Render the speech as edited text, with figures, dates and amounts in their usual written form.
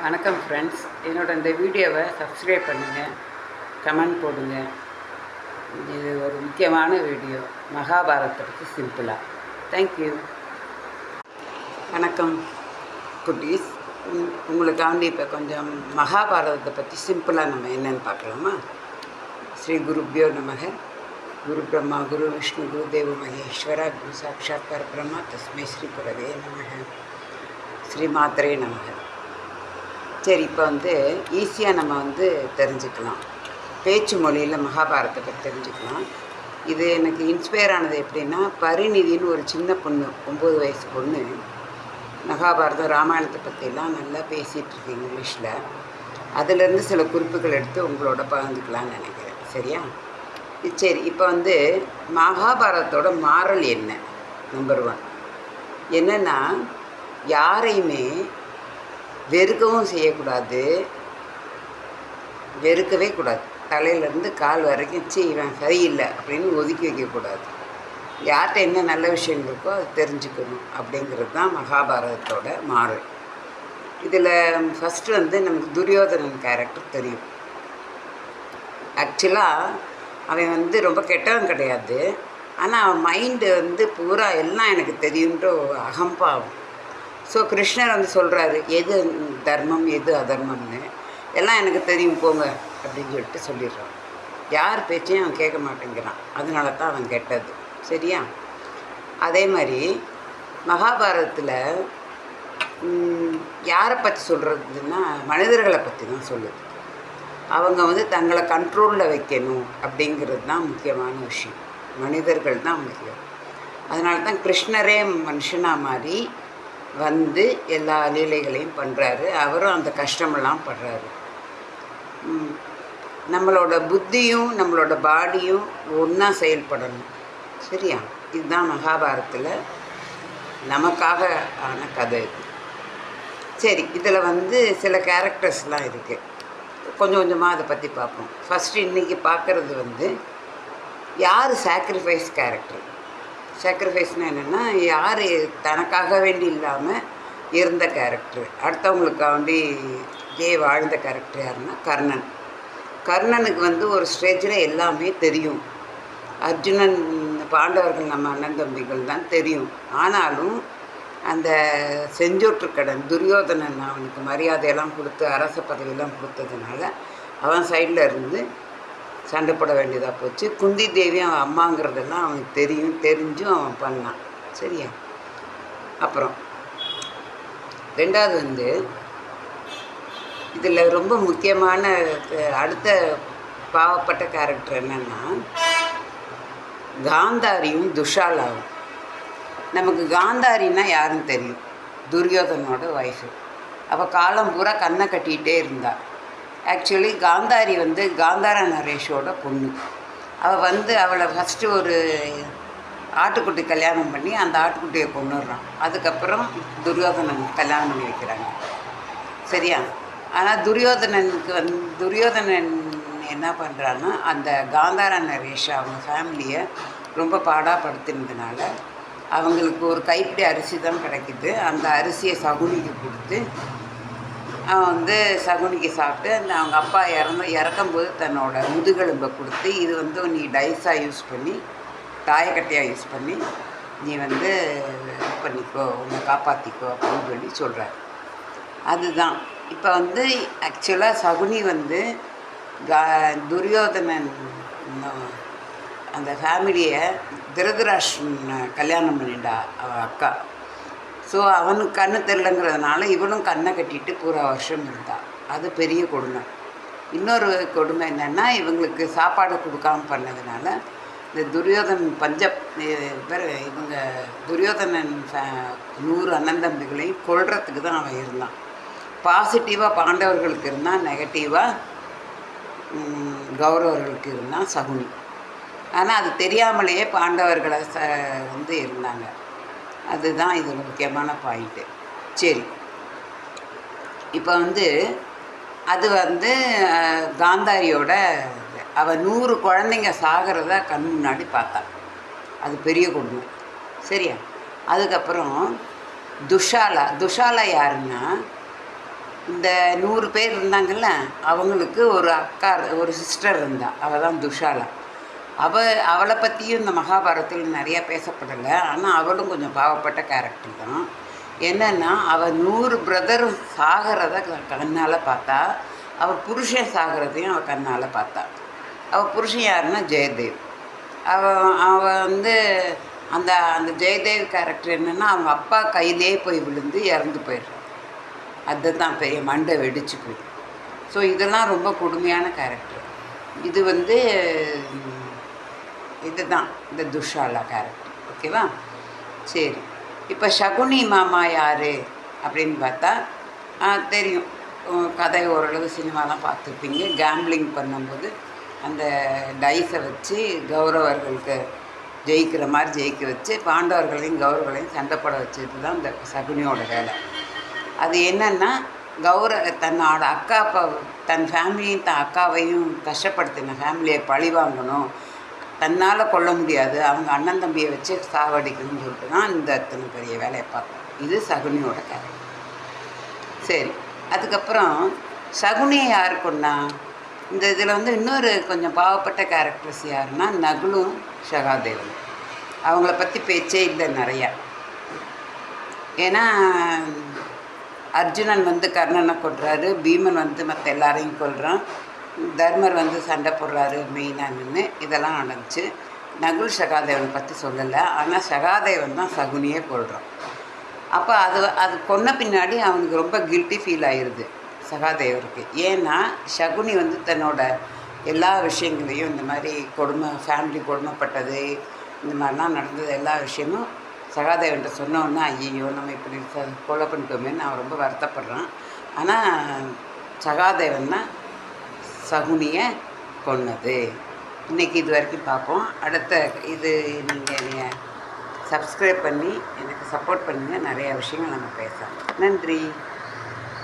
வணக்கம் ஃப்ரெண்ட்ஸ், இந்த வீடியோவை சப்ஸ்கிரைப் பண்ணுங்கள், கமெண்ட் போடுங்க. இது ஒரு முக்கியமான வீடியோ, மகாபாரதத்தை பற்றி சிம்பிளாக. தேங்க்யூ. வணக்கம் குட்டீஸ். உங்களுக்காண்டி இப்போ கொஞ்சம் மகாபாரதத்தை பற்றி சிம்பிளாக நம்ம என்னென்னு பார்க்கலாமா? ஸ்ரீ குருப்யோ நமக. குரு பிரம்மா குரு விஷ்ணு குரு தேவ மகேஸ்வரா குரு சாட்சாத் பரபிரம்மா தஸ்மை ஸ்ரீ குரவே நமக. ஸ்ரீ மாத்திரே நமக. சரி, இப்போ ஈஸியாக நம்ம தெரிஞ்சுக்கலாம். பேச்சு மொழியில் மகாபாரதத்தை பற்றி தெரிஞ்சுக்கலாம். இது எனக்கு இன்ஸ்பயர் ஆனது எப்படின்னா, பரிநிதின்னு ஒரு சின்ன பொண்ணு, 9 வயசு பொண்ணு, மகாபாரதம் ராமாயணத்தை பற்றிலாம் நல்லா பேசிகிட்ருக்கு இங்கிலீஷில். அதிலேருந்து சில குறிப்புகள் எடுத்து உங்களோட பகிர்ந்துக்கலான்னு நினைக்கிறேன். சரியா? சரி, இப்போ மகாபாரதத்தோட மாரல் என்ன? நம்பர் 1 என்னென்னா, யாரையுமே வெறுக்கவும் செய்யக்கூடாது, வெறுக்கவே கூடாது. தலையிலேருந்து கால் வரைக்கும் இவன் சரியில்லை அப்படின்னு ஒதுக்கி வைக்கக்கூடாது. யார்கிட்ட என்ன நல்ல விஷயம் இருக்கோ அது தெரிஞ்சுக்கணும் அப்படிங்கிறது தான் மகாபாரதத்தோட மாறல். இதில் ஃபஸ்ட்டு நமக்கு துரியோதனன் கேரக்டர் தெரியும். ஆக்சுவலாக அவன் ரொம்ப கெட்டவன் கிடையாது. ஆனால் அவன் மைண்டு பூரா எல்லாம் எனக்கு தெரியுன்ற அகம்பாவம். ஸோ கிருஷ்ணர் சொல்கிறாரு, எது தர்மம் எது அதர்மம்னு எல்லாம் எனக்கு தெரியும் போங்க அப்படின்னு சொல்லிட்டு சொல்லிடுறான். யார் பேச்சையும் அவன் கேட்க மாட்டேங்கிறான். அதனால தான் அவன் கெட்டது. சரியா? அதே மாதிரி மகாபாரதத்தில் யாரை பற்றி சொல்கிறதுன்னா, மனிதர்களை பற்றி தான் சொல்லுது. அவங்க தங்களை கண்ட்ரோலில் வைக்கணும் அப்படிங்கிறது தான் முக்கியமான விஷயம். மனிதர்கள் தான் முக்கியம். அதனால தான் கிருஷ்ணரே மனுஷனாக மாதிரி எல்லா லீலைகளையும் பண்ணுறாரு. அவரும் அந்த கஷ்டமெல்லாம் படுறாரு. நம்மளோட புத்தியும் நம்மளோட பாடியும் ஒன்றா செயல்படணும். சரியா? இதுதான் மகாபாரதத்தில் நமக்காக ஆன கதை இது. சரி, இதில் சில கேரக்டர்ஸ்லாம் இருக்குது. கொஞ்சம் கொஞ்சமாக அதை பற்றி பார்ப்போம். ஃபஸ்ட்டு இன்றைக்கி பார்க்குறது யார் சாக்ரிஃபைஸ் கேரக்டர். சாக்ரிஃபைஸ்னால் என்னென்னா, யார் தனக்காக வேண்டி இல்லாமல் இருந்த கேரக்டர், அடுத்தவங்களுக்காண்டி வாழ்ந்த கேரக்டர் யாருன்னா கர்ணன். கர்ணனுக்கு ஒரு ஸ்டேஜில் எல்லாமே தெரியும். அர்ஜுனன், பாண்டவர்கள் நம்ம அண்ணன் தம்பிகள் தான் தெரியும். ஆனாலும் அந்த செஞ்சோற்றுக்கடன் துரியோதனன் அவனுக்கு மரியாதையெல்லாம் கொடுத்து அரச பதவியெல்லாம் கொடுத்ததுனால அவன் சைடில் இருந்து சண்டை போட வேண்டியதாக போச்சு. குந்தி தேவி அவன் அம்மாங்கிறதெல்லாம் அவனுக்கு தெரிஞ்சும் அவன் பண்ணான். சரியா? அப்புறம் ரெண்டாவது இதில் ரொம்ப முக்கியமான அடுத்த பாவப்பட்ட கேரக்டர் என்னென்னா, காந்தாரியும் துஷாலாவும். நமக்கு காந்தாரின்னா யாருன்னு தெரியும், துரியோதனோட ஒய்ஃபு. அவள் காலம் பூரா கண்ணை கட்டிகிட்டே இருந்தாள். ஆக்சுவலி காந்தாரி காந்தாரா நரேஷோட பொண்ணு. அவள் அவளை ஃபஸ்ட்டு ஒரு ஆட்டுக்குட்டி கல்யாணம் பண்ணி அந்த ஆட்டுக்குட்டியை கொண்டுடுறான். அதுக்கப்புறம் துரியோதனன் கல்யாணம் பண்ணி வைக்கிறாங்க. சரியா? ஆனால் துரியோதனன் என்ன பண்ணுறான்னா, அந்த காந்தாரா நரேஷ் அவங்க ஃபேமிலியை ரொம்ப பாடாப்படுத்தினதுனால அவங்களுக்கு ஒரு கைப்பிடி அரிசி தான் கிடைக்கிது. அந்த அரிசியை சகுனிக்கு கொடுத்து அவன் சகுனிக்கு சாப்பிட்டு அவங்க அப்பா இறக்கும்போது தன்னோட முதுகெலும்பை கொடுத்து, இது நீ டைஸாக யூஸ் பண்ணி, தாயக்கட்டையாக யூஸ் பண்ணி நீ இது பண்ணிக்கோ, உன்னை காப்பாற்றிக்கோ அப்படின்னு சொல்கிறார். அதுதான் இப்போ ஆக்சுவலாக சகுனி துரியோதனன் அந்த ஃபேமிலியை திருதராஷ்டிரனை கல்யாணம் பண்ணிட்டா அவள் அக்கா. ஸோ அவனுக்கு கண்ணு தெரிலங்கிறதுனால இவனும் கண்ணை கட்டிட்டு பூரா வருஷம் இருந்தாள். அது பெரிய கொடுமை. இன்னொரு கொடுமை என்னென்னா, இவங்களுக்கு சாப்பாடு கொடுக்காம பண்ணதுனால இந்த துரியோதனன் துரியோதனன் 100 அண்ணன் தம்பிகளையும் கொல்றதுக்கு தான் அவன் இருந்தான். பாசிட்டிவாக பாண்டவர்களுக்கு இருந்தான், நெகட்டிவாக கௌரவர்களுக்கு இருந்தான் சகுனி. ஆனால் அது தெரியாமலேயே பாண்டவர்களை இருந்தாங்க. அதுதான் இது முக்கியமான பாயிண்ட்டு. சரி, இப்போ அது காந்தாரியோட அவள் 100 குழந்தைங்க சாகிறத கண் முன்னாடி பார்த்தான். அது பெரிய கொடுமை. சரியா? அதுக்கப்புறம் துஷாலா யாருன்னா, இந்த 100 பேர் இருந்தாங்கல்ல, அவங்களுக்கு ஒரு அக்கா ஒரு சிஸ்டர் இருந்தா. அவள் தான் துஷாலா. அவளை பற்றியும் இந்த மகாபாரதத்தில் நிறையா பேசப்படலை. ஆனால் அவளும் கொஞ்சம் பாவப்பட்ட கேரக்டர் தான். என்னென்னா, அவள் 100 பிரதரும் சாகிறத கண்ணால் பார்த்தா, அவள் புருஷன் சாகிறதையும் அவள் கண்ணால் பார்த்தா. அவள் புருஷன் யாருன்னா ஜெயதேவ். அவள் வந்து அந்த அந்த ஜெயதேவ் கேரக்டர் என்னென்னா, அவங்க அப்பா கையிலே போய் விழுந்து இறந்து போயிடுறான். அதுதான் பெரிய மண்டை வெடிச்சு போய். ஸோ இதெல்லாம் ரொம்ப கொடுமையான கேரக்டர். இது வந்து இதுதான் இந்த துஷாலா கேரக்டர். ஓகேவா? சரி. இப்போ சகுனி மாமா யார் அப்படின்னு பார்த்தா தெரியும். கதை ஓரளவு சினிமாலாம் பார்த்துருப்பீங்க. கேம்பிளிங் பண்ணும்போது அந்த டைஸை வச்சு கௌரவர்களுக்கு ஜெயிக்கிற மாதிரி ஜெயிக்க வச்சு பாண்டவர்களையும் கௌரவர்களையும் சண்டை போட வச்சது தான் இந்த சகுனியோட வேலை. அது என்னென்னா, தன்னோட அக்கா அப்பா தன் ஃபேமிலியும் தன் அக்காவையும் கஷ்டப்படுத்தின ஃபேமிலியை பழி வாங்கணும், தன்னால் கொல்ல முடியாது, அவங்க அண்ணன் தம்பியை வச்சு சாவடிக்கணும்னு சொல்லிட்டு தான் இந்த அத்தனை பெரிய வேலையை பார்த்தோம். இது சகுனியோட கேரக்டர். சரி, அதுக்கப்புறம் சகுனியை யார் கொண்டா? இந்த இதில் வந்து இன்னொரு கொஞ்சம் பாவப்பட்ட கேரக்டர்ஸ் யாருன்னா நகுலும் சகாதேவன். அவங்கள பற்றி பேச்சே இல்லை நிறையா. ஏன்னா அர்ஜுனன் வந்து கர்ணனை கொல்றாரு, பீமன் வந்து மற்ற எல்லாரையும் கொல்றான், தர்மர் வந்து சண்டை போடுறாரு மெயினாக நின்று. இதெல்லாம் நடந்துச்சு. நகுல் சகாதேவனை பற்றி சொல்லலை. ஆனால் சகாதேவன் தான் சகுனியே கொல்றான். அப்போ அது கொன்ன பின்னாடி அவனுக்கு ரொம்ப கில்ட்டி ஃபீல் ஆயிடுது சகாதேவருக்கு. ஏன்னா சகுனி வந்து தன்னோட எல்லா விஷயங்களையும் இந்த மாதிரி ஃபேமிலி கொடுமைப்பட்டது, இந்த மாதிரிலாம் நடந்தது எல்லா விஷயமும் சகாதேவன்கிட்ட சொன்னோன்னா, ஐயோ நம்ம இப்படி கொலை பண்ணிட்டோமேன்னு அவன் ரொம்ப வருத்தப்படுறான். ஆனால் சகாதேவன் தான் சகுனியை கொன்னது. இன்றைக்கி இது வரைக்கும் பார்ப்போம். அடுத்த இது நீங்கள் சப்ஸ்கிரைப் பண்ணி எனக்கு சப்போர்ட் பண்ணுங்கள். நிறையா விஷயங்கள் நம்ம பேசலாம். நன்றி.